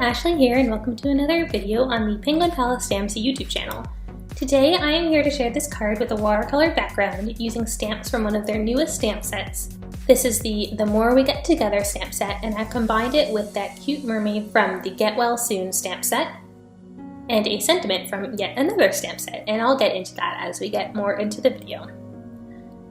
Ashley here and welcome to another video on the Penguin Palace Stamps YouTube channel. Today I am here to share this card with a watercolor background using stamps from one of their newest stamp sets. This is the More We Get Together stamp set, and I've combined it with that cute mermaid from the Get Well Soon stamp set and a sentiment from yet another stamp set, and I'll get into that as we get more into the video.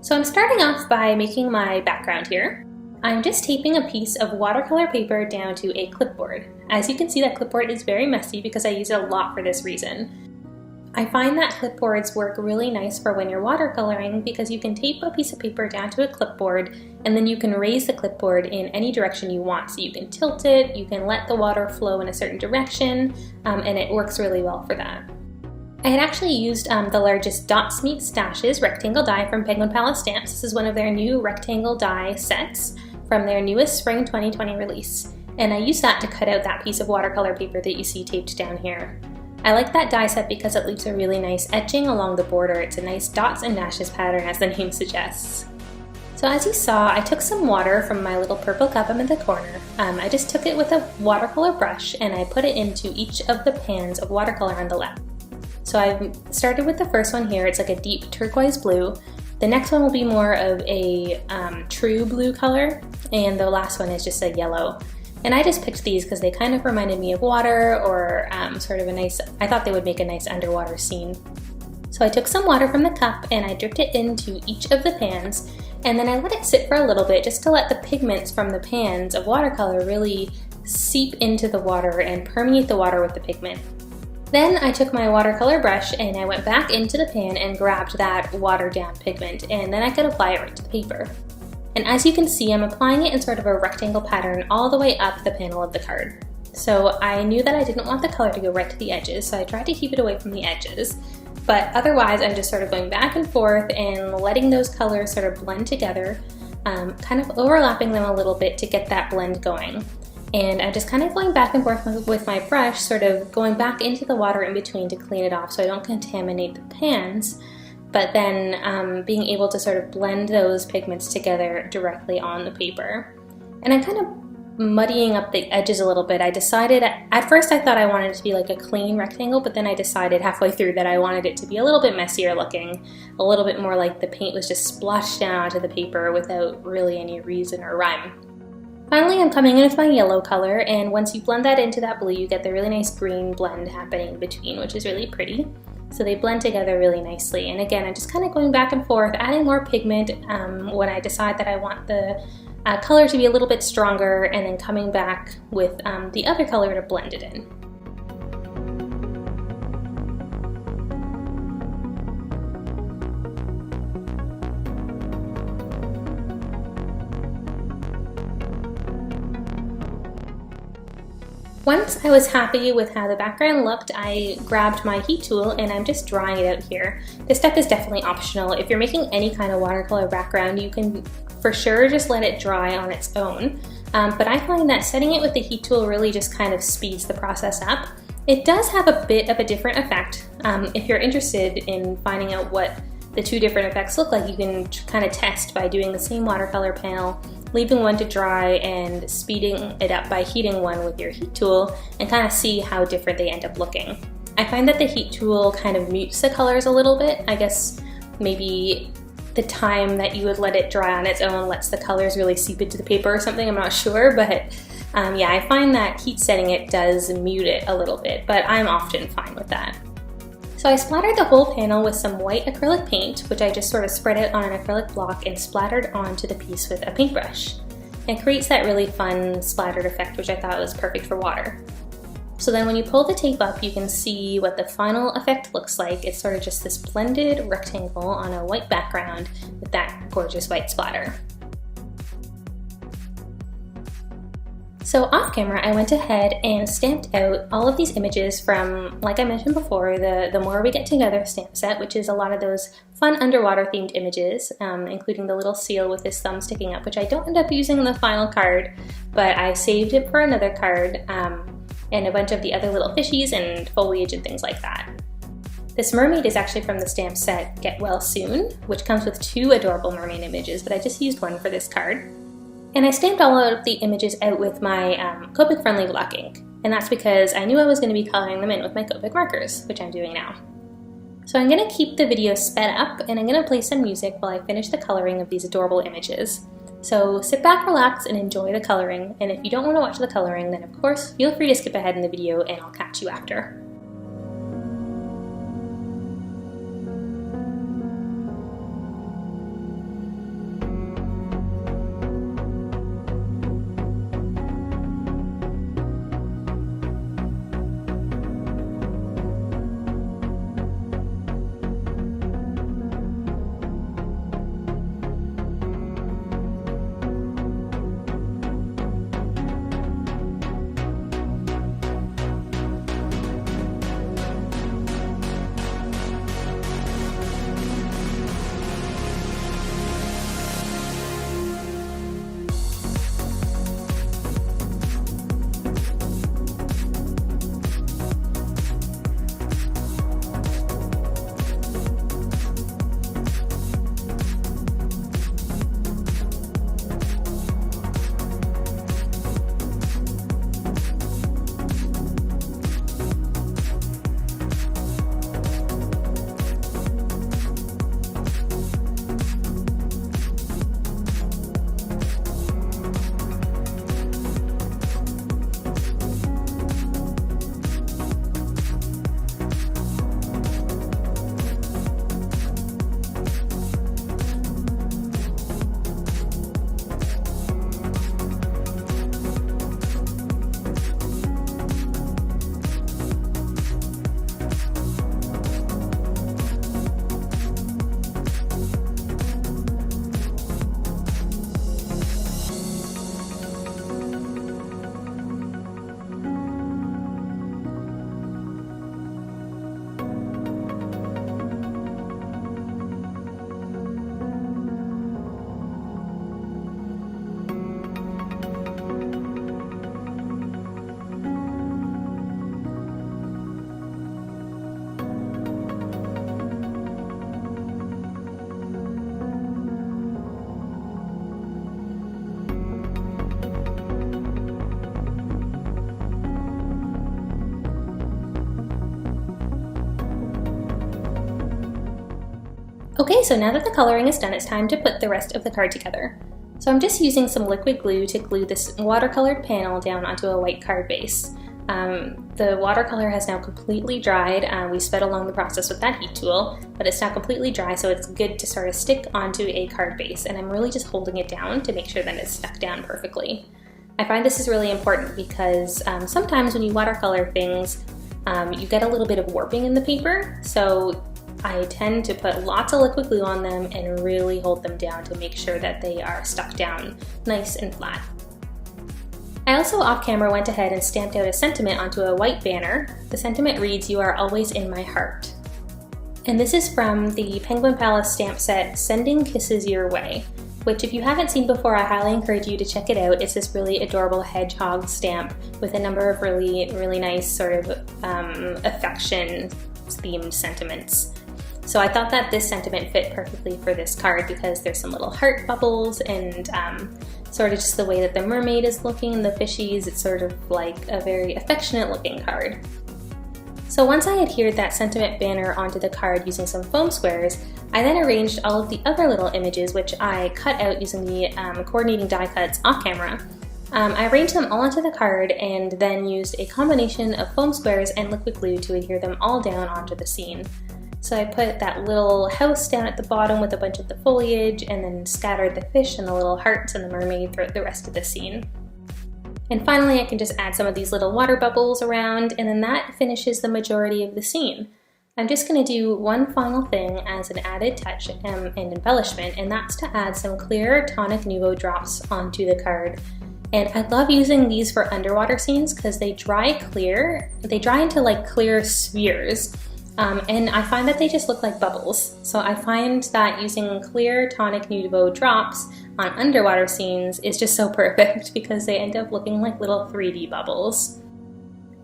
So I'm starting off by making my background here. I'm just taping a piece of watercolor paper down to a clipboard. As you can see, that clipboard is very messy because I use it a lot for this reason. I find that clipboards work really nice for when you're watercoloring because you can tape a piece of paper down to a clipboard and then you can raise the clipboard in any direction you want. So you can tilt it, you can let the water flow in a certain direction, and it works really well for that. I had actually used the largest Dots Meet Stashes rectangle die from Penguin Palace Stamps. This is one of their new rectangle die sets from their newest Spring 2020 release. And I used that to cut out that piece of watercolor paper that you see taped down here. I like that die set because it leaves a really nice etching along the border. It's a nice dots and dashes pattern as the name suggests. So as you saw, I took some water from my little purple cup in the corner. I just took it with a watercolor brush and I put it into each of the pans of watercolor on the left. So I've started with the first one here. It's like a deep turquoise blue. The next one will be more of a true blue color, and the last one is just a yellow. And I just picked these because they kind of reminded me of water, or sort of a nice, I thought they would make a nice underwater scene. So I took some water from the cup and I dripped it into each of the pans, and then I let it sit for a little bit just to let the pigments from the pans of watercolor really seep into the water and permeate the water with the pigment. Then I took my watercolor brush and I went back into the pan and grabbed that watered down pigment, and then I could apply it right to the paper. And as you can see, I'm applying it in sort of a rectangle pattern all the way up the panel of the card. So I knew that I didn't want the color to go right to the edges, so I tried to keep it away from the edges. But otherwise, I'm just sort of going back and forth and letting those colors sort of blend together, kind of overlapping them a little bit to get that blend going. And I'm just kind of going back and forth with my brush, sort of going back into the water in between to clean it off so I don't contaminate the pans, but then being able to sort of blend those pigments together directly on the paper. And I'm kind of muddying up the edges a little bit. I decided, at first I thought I wanted it to be like a clean rectangle, but then I decided halfway through that I wanted it to be a little bit messier looking, a little bit more like the paint was just splashed down onto the paper without really any reason or rhyme. Finally, I'm coming in with my yellow color, and once you blend that into that blue, you get the really nice green blend happening in between, which is really pretty. So they blend together really nicely. And again, I'm just kind of going back and forth, adding more pigment when I decide that I want the color to be a little bit stronger, and then coming back with the other color to blend it in. Once I was happy with how the background looked, I grabbed my heat tool and I'm just drying it out here. This step is definitely optional. If you're making any kind of watercolor background, you can for sure just let it dry on its own. But I find that setting it with the heat tool really just kind of speeds the process up. It does have a bit of a different effect. If you're interested in finding out what the two different effects look like, you can kind of test by doing the same watercolor panel, leaving one to dry and speeding it up by heating one with your heat tool, and kind of see how different they end up looking. I find that the heat tool kind of mutes the colors a little bit. I guess maybe the time that you would let it dry on its own lets the colors really seep into the paper or something, I'm not sure, but yeah, I find that heat setting it does mute it a little bit, but I'm often fine with that. So I splattered the whole panel with some white acrylic paint, which I just sort of spread out on an acrylic block and splattered onto the piece with a paintbrush. It creates that really fun splattered effect, which I thought was perfect for water. So then when you pull the tape up, you can see what the final effect looks like. It's sort of just this blended rectangle on a white background with that gorgeous white splatter. So off camera, I went ahead and stamped out all of these images from, like I mentioned before, the More We Get Together stamp set, which is a lot of those fun underwater themed images, including the little seal with his thumb sticking up, which I don't end up using in the final card, but I saved it for another card, and a bunch of the other little fishies and foliage and things like that. This mermaid is actually from the stamp set Get Well Soon, which comes with two adorable mermaid images, but I just used one for this card. And I stamped all of the images out with my Copic friendly block ink. and that's because I knew I was going to be coloring them in with my Copic markers, which I'm doing now. So I'm going to keep the video sped up, and I'm going to play some music while I finish the coloring of these adorable images. So sit back, relax, and enjoy the coloring, and if you don't want to watch the coloring, then of course feel free to skip ahead in the video and I'll catch you after. Okay, so now that the coloring is done, it's time to put the rest of the card together. So I'm just using some liquid glue to glue this watercolored panel down onto a white card base. The watercolor has now completely dried. We sped along the process with that heat tool, but it's now completely dry, so it's good to sort of stick onto a card base, and I'm really just holding it down to make sure that it's stuck down perfectly. I find this is really important because sometimes when you watercolor things, you get a little bit of warping in the paper, so I tend to put lots of liquid glue on them and really hold them down to make sure that they are stuck down nice and flat. I also off camera went ahead and stamped out a sentiment onto a white banner. The sentiment reads, "You are always in my heart." And this is from the Penguin Palace stamp set, Sending Kisses Your Way, which if you haven't seen before, I highly encourage you to check it out. It's this really adorable hedgehog stamp with a number of really nice sort of affection themed sentiments. So I thought that this sentiment fit perfectly for this card because there's some little heart bubbles and sort of just the way that the mermaid is looking and the fishies, it's sort of like a very affectionate looking card. So once I adhered that sentiment banner onto the card using some foam squares, I then arranged all of the other little images, which I cut out using the coordinating die cuts off camera. I arranged them all onto the card and then used a combination of foam squares and liquid glue to adhere them all down onto the scene. So I put that little house down at the bottom with a bunch of the foliage and then scattered the fish and the little hearts and the mermaid throughout the rest of the scene. And finally I can just add some of these little water bubbles around, and then that finishes the majority of the scene. I'm just going to do one final thing as an added touch and embellishment, and that's to add some clear Tonic Nouveau drops onto the card. And I love using these for underwater scenes because they dry clear. They dry into like clear spheres. And I find that they just look like bubbles. So I find that using clear Tonic Nouveau drops on underwater scenes is just so perfect because they end up looking like little 3D bubbles.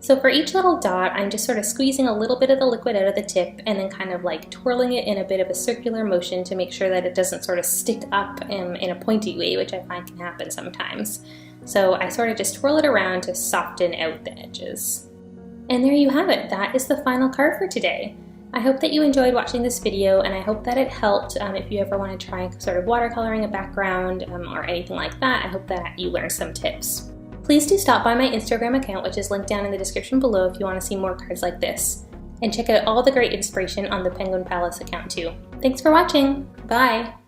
So for each little dot, I'm just sort of squeezing a little bit of the liquid out of the tip and then kind of like twirling it in a bit of a circular motion to make sure that it doesn't sort of stick up in a pointy way, which I find can happen sometimes. So I sort of just twirl it around to soften out the edges. And there you have it. That is the final card for today. I hope that you enjoyed watching this video, and I hope that it helped if you ever want to try sort of watercoloring a background or anything like that. I hope that you learned some tips. Please do stop by my Instagram account, which is linked down in the description below if you want to see more cards like this. And check out all the great inspiration on the Penguin Palace account too. Thanks for watching! Bye!